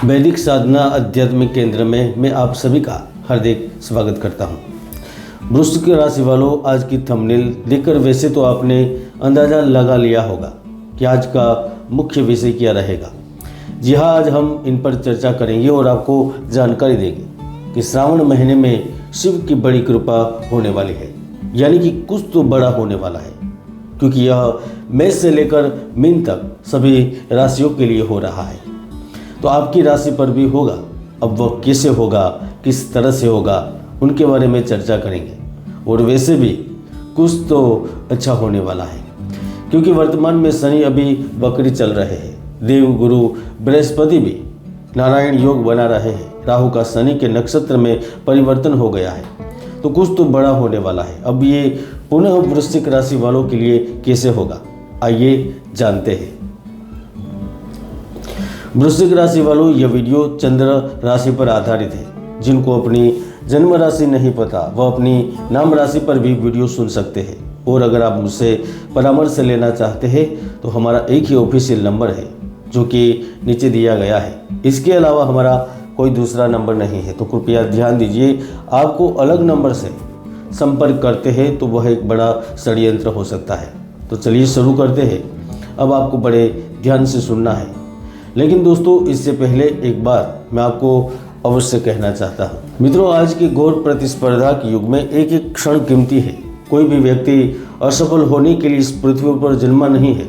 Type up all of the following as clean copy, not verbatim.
वैदिक साधना आध्यात्मिक केंद्र में मैं आप सभी का हार्दिक स्वागत करता हूं। वृश्चिक राशि वालों, आज की थंबनेल देखकर वैसे तो आपने अंदाज़ा लगा लिया होगा कि आज का मुख्य विषय क्या रहेगा। जी हाँ, आज हम इन पर चर्चा करेंगे और आपको जानकारी देंगे कि श्रावण महीने में शिव की बड़ी कृपा होने वाली है, यानी कि कुछ तो बड़ा होने वाला है, क्योंकि यह मेष से लेकर मीन तक सभी राशियों के लिए हो रहा है। तो आपकी राशि पर भी होगा। अब वह कैसे होगा, किस तरह से होगा, उनके बारे में चर्चा करेंगे। और वैसे भी कुछ तो अच्छा होने वाला है, क्योंकि वर्तमान में शनि अभी वक्री चल रहे हैं। देव गुरु बृहस्पति भी नारायण योग बना रहे हैं। राहु का शनि के नक्षत्र में परिवर्तन हो गया है, तो कुछ तो बड़ा होने वाला है। अब ये पुनः वृश्चिक राशि वालों के लिए कैसे होगा, आइए जानते हैं। वृश्चिक राशि वालों, यह वीडियो चंद्र राशि पर आधारित है। जिनको अपनी जन्म राशि नहीं पता वह अपनी नाम राशि पर भी वीडियो सुन सकते हैं। और अगर आप मुझसे परामर्श लेना चाहते हैं तो हमारा एक ही ऑफिशियल नंबर है, जो कि नीचे दिया गया है। इसके अलावा हमारा कोई दूसरा नंबर नहीं है, तो कृपया ध्यान दीजिए। आपको अलग नंबर से संपर्क करते हैं तो वह एक बड़ा षड्यंत्र हो सकता है। तो चलिए शुरू करते हैं। अब आपको बड़े ध्यान से सुनना है, लेकिन दोस्तों इससे पहले एक बार मैं आपको अवश्य कहना चाहता हूँ। मित्रों, आज की घोर प्रतिस्पर्धा के युग में एक एक क्षण कीमती है। कोई भी व्यक्ति असफल होने के लिए इस पृथ्वी पर जन्मा नहीं है,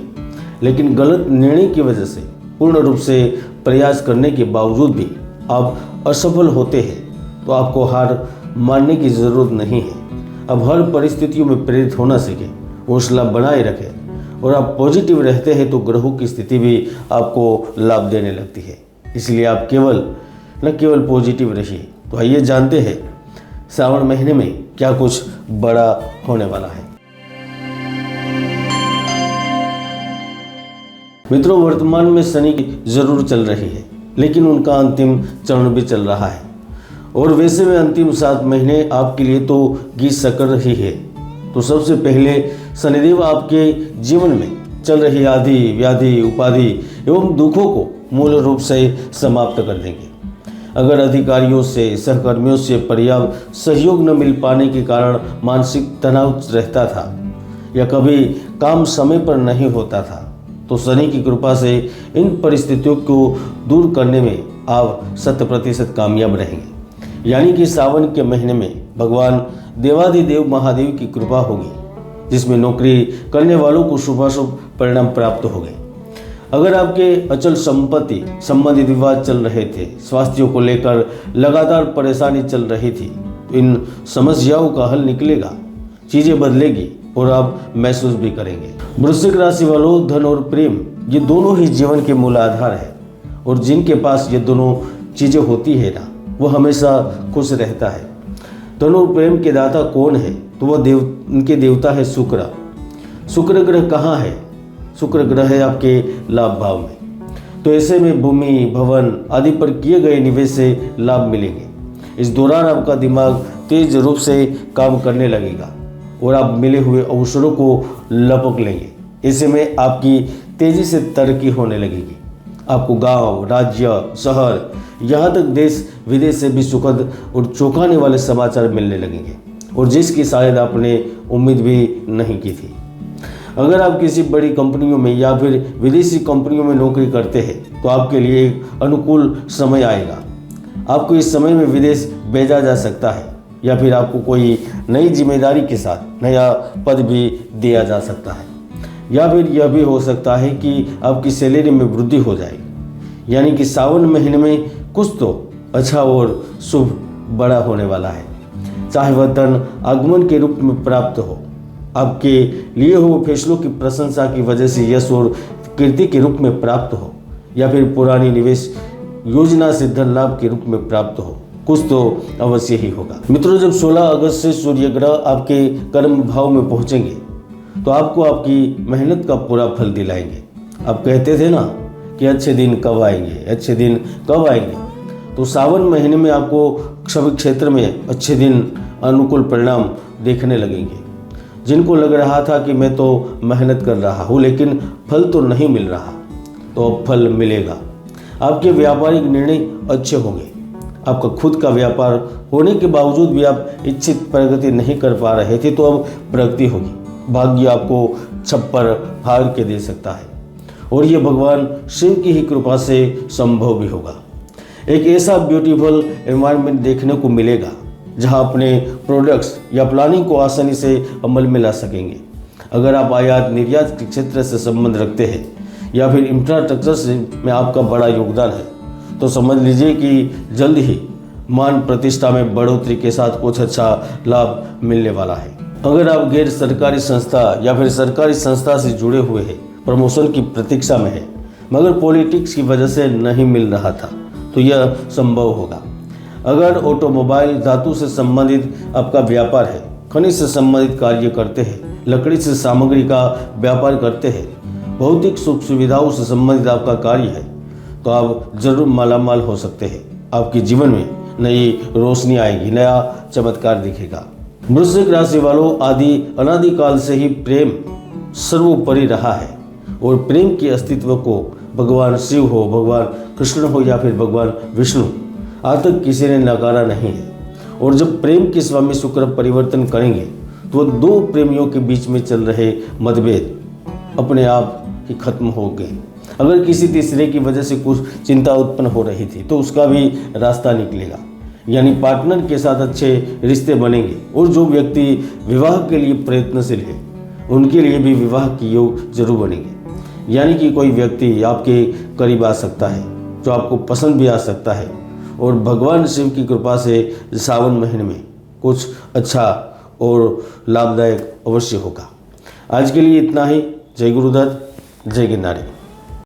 लेकिन गलत निर्णय की वजह से पूर्ण रूप से प्रयास करने के बावजूद भी आप असफल होते हैं, तो आपको हार मानने की ज़रूरत नहीं है। अब हर परिस्थितियों में प्रेरित होना सीखें, हौसला बनाए रखें, और आप पॉजिटिव रहते हैं तो ग्रहों की स्थिति भी आपको लाभ देने लगती है। इसलिए आप न केवल पॉजिटिव रहिए। तो आइए जानते हैं श्रावण महीने में क्या कुछ बड़ा होने वाला है। मित्रों, वर्तमान में शनि जरूर चल रही है, लेकिन उनका अंतिम चरण भी चल रहा है। और वैसे में अंतिम 7 महीने आपके लिए तो गीत शक्कर रही है। तो सबसे पहले शनिदेव आपके जीवन में चल रही आदि व्याधि उपाधि एवं दुखों को मूल रूप से समाप्त कर देंगे। अगर अधिकारियों से, सहकर्मियों से पर्याप्त सहयोग न मिल पाने के कारण मानसिक तनाव रहता था, या कभी काम समय पर नहीं होता था, तो शनि की कृपा से इन परिस्थितियों को दूर करने में आप 100% कामयाब रहेंगे। यानी कि सावन के महीने में भगवान देवाधिदेव महादेव की कृपा होगी, जिसमें नौकरी करने वालों को शुभाशुभ परिणाम प्राप्त होंगे। अगर आपके अचल संपत्ति संबंधी विवाद चल रहे थे, स्वास्थ्य को लेकर लगातार परेशानी चल रही थी, तो इन समस्याओं का हल निकलेगा, चीज़ें बदलेगी और आप महसूस भी करेंगे। वृश्चिक राशि वालों, धन और प्रेम ये दोनों ही जीवन के मूल आधार है, और जिनके पास ये दोनों चीज़ें होती है ना, वो हमेशा खुश रहता है। धन और प्रेम के दाता कौन है, तो वह उनके देवता है शुक्र। शुक्र ग्रह कहाँ है? शुक्र ग्रह है आपके लाभ भाव में। तो ऐसे में भूमि, भवन आदि पर किए गए निवेश से लाभ मिलेंगे। इस दौरान आपका दिमाग तेज रूप से काम करने लगेगा और आप मिले हुए अवसरों को लपक लेंगे। ऐसे में आपकी तेजी से तरक्की होने लगेगी। आपको गांव, राज्य, शहर, यहाँ तक देश विदेश से भी सुखद और चौंकाने वाले समाचार मिलने लगेंगे, और जिसकी शायद आपने उम्मीद भी नहीं की थी। अगर आप किसी बड़ी कंपनियों में या फिर विदेशी कंपनियों में नौकरी करते हैं तो आपके लिए एक अनुकूल समय आएगा। आपको इस समय में विदेश भेजा जा सकता है, या फिर आपको कोई नई जिम्मेदारी के साथ नया पद भी दिया जा सकता है, या फिर यह भी हो सकता है कि आपकी सैलरी में वृद्धि हो जाएगी। यानी कि सावन महीने में कुछ तो अच्छा और शुभ बड़ा होने वाला है। चाहे वह धन आगमन के रूप में प्राप्त हो, आपके लिए हुए फैसलों की प्रशंसा की वजह से यश और कीर्ति के रूप में प्राप्त हो, या फिर पुरानी निवेश योजना से धन लाभ के रूप में प्राप्त हो, कुछ तो अवश्य ही होगा। मित्रों, जब 16 अगस्त से सूर्य ग्रह आपके कर्म भाव में पहुंचेंगे तो आपको आपकी मेहनत का पूरा फल दिलाएंगे। आप कहते थे ना कि अच्छे दिन कब आएंगे, अच्छे दिन कब आएंगे, तो सावन महीने में आपको सभी क्षेत्र में अच्छे दिन, अनुकूल परिणाम देखने लगेंगे। जिनको लग रहा था कि मैं तो मेहनत कर रहा हूँ लेकिन फल तो नहीं मिल रहा, तो अब फल मिलेगा। आपके व्यापारिक निर्णय अच्छे होंगे। आपका खुद का व्यापार होने के बावजूद भी आप इच्छित प्रगति नहीं कर पा रहे थे, तो अब प्रगति होगी। भाग्य आपको छप्पर फाड़ के दे सकता है और ये भगवान शिव की ही कृपा से संभव भी होगा। एक ऐसा ब्यूटीफुल एनवायरनमेंट देखने को मिलेगा जहां अपने प्रोडक्ट्स या प्लानिंग को आसानी से अमल में ला सकेंगे। अगर आप आयात निर्यात के क्षेत्र से संबंध रखते हैं या फिर इंफ्रास्ट्रक्चर में आपका बड़ा योगदान है, तो समझ लीजिए कि जल्द ही मान प्रतिष्ठा में बढ़ोतरी के साथ कुछ अच्छा लाभ मिलने वाला है। अगर आप गैर सरकारी संस्था या फिर सरकारी संस्था से जुड़े हुए हैं, प्रमोशन की प्रतीक्षा में है मगर पॉलिटिक्स की वजह से नहीं मिल रहा था, तो यह संभव होगा। अगर ऑटोमोबाइल धातु से संबंधित आपका व्यापार है, खनिज से संबंधित कार्य करते हैं, लकड़ी से सामग्री का व्यापार करते हैं, भौतिक सुख सुविधाओं से संबंधित आपका कार्य है, तो आप जरूर मालामाल हो सकते हैं। आपके जीवन में नई रोशनी आएगी, नया चमत्कार दिखेगा। वृश्चिक राशि वालों, अनादिकाल से ही प्रेम सर्वोपरि रहा है और प्रेम के अस्तित्व को भगवान शिव हो, भगवान कृष्ण हो या फिर भगवान विष्णु, आज तक किसी ने नकारा नहीं है। और जब प्रेम के स्वामी शुक्र परिवर्तन करेंगे तो दो प्रेमियों के बीच में चल रहे मतभेद अपने आप ही खत्म हो गए। अगर किसी तीसरे की वजह से कुछ चिंता उत्पन्न हो रही थी तो उसका भी रास्ता निकलेगा, यानी पार्टनर के साथ अच्छे रिश्ते बनेंगे। और जो व्यक्ति विवाह के लिए प्रयत्नशील है उनके लिए भी विवाह की योग जरूर बनेंगे, यानी कि कोई व्यक्ति आपके करीब आ सकता है जो आपको पसंद भी आ सकता है। और भगवान शिव की कृपा से सावन महीने में कुछ अच्छा और लाभदायक अवश्य होगा। आज के लिए इतना ही। जय गुरुदत्त, जय गिरनारी।